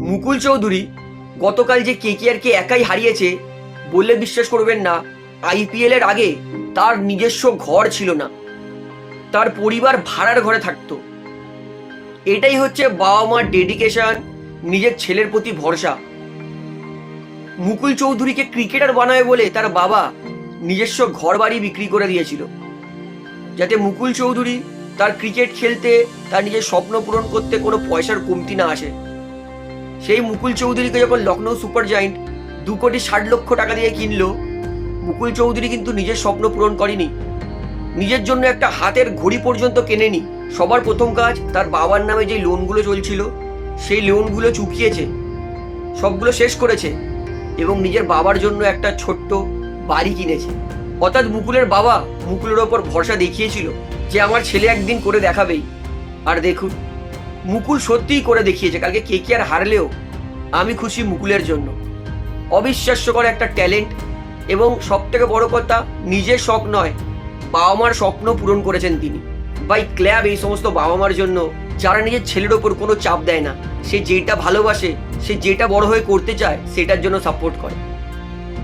মুকুল চৌধুরী গতকাল যে কেকেআরকে একাই হারিয়েছে বললে বিশ্বাস করবেন না। আইপিএল এর আগে তার নিজস্ব ঘর ছিল না, তার পরিবার ভাড়ার ঘরে থাকতো। এটাই হচ্ছে বাবা মার ডেডিকেশন, নিজের ছেলের প্রতি ভরসা। মুকুল চৌধুরীকে ক্রিকেটার বানাবে বলে তার বাবা নিজস্ব ঘর বাড়ি বিক্রি করে দিয়েছিল, যাতে মুকুল চৌধুরী তার ক্রিকেট খেলতে, তার নিজের স্বপ্ন পূরণ করতে কোনো পয়সার কমতি না আসে। সেই মুকুল চৌধুরীকে যখন লখনৌ সুপার জায়েন্ট 2,60,00,000 টাকা দিয়ে কিনলো, মুকুল চৌধুরী কিন্তু নিজের স্বপ্ন পূরণ করেনি, নিজের জন্য একটা হাতের ঘড়ি পর্যন্ত কেনেনি। সবার প্রথম কাজ, তার বাবার নামে যে লোনগুলো চলছিল সেই লোনগুলো চুকিয়েছে, সবগুলো শেষ করেছে এবং নিজের বাবার জন্য একটা ছোট্ট বাড়ি কিনেছে। অর্থাৎ মুকুলের বাবা মুকুলের ওপর ভরসা দেখিয়েছিল যে আমার ছেলে একদিন করে দেখাবেই। আর দেখুন, মুকুল সত্যিই করে দেখিয়েছে। কালকে কেকেআর হারলেও আমি খুশি মুকুলের জন্য। অবিশ্বাস্যকর একটা ট্যালেন্ট, এবং সব থেকে বড় কথা, নিজের শখ নয়, বাবা মার স্বপ্ন পূরণ করেছেন তিনি। বাই ক্লাব এই সমস্ত বাবা মার জন্য যারা নিজের ছেলের ওপর কোনো চাপ দেয় না, সে যেটা ভালোবাসে, সে যেটা বড় হয়ে করতে চায় সেটার জন্য সাপোর্ট করে।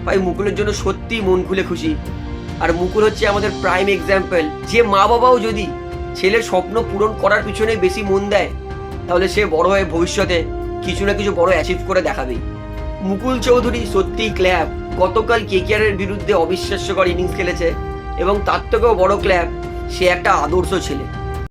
ভাই মুকুলের জন্য সত্যি মন খুলে খুশি। আর মুকুল হচ্ছে আমাদের প্রাইম এক্সাম্পল, যে মা বাবাও যদি ছেলের স্বপ্ন পূরণ করার পিছনে বেশি মন দেয়, তাহলে সে বড় হয়ে ভবিষ্যতে কিছু না কিছু বড় অ্যাচিভ করে দেখাবেই। মুকুল চৌধুরী সত্যিই ক্ল্যাব। গতকাল কেকেআর এর বিরুদ্ধে অবিশ্বাস্যকর ইনিংস খেলেছে, এবং তার থেকেও বড় ক্ল্যাব, সে একটা আদর্শ ছেলে।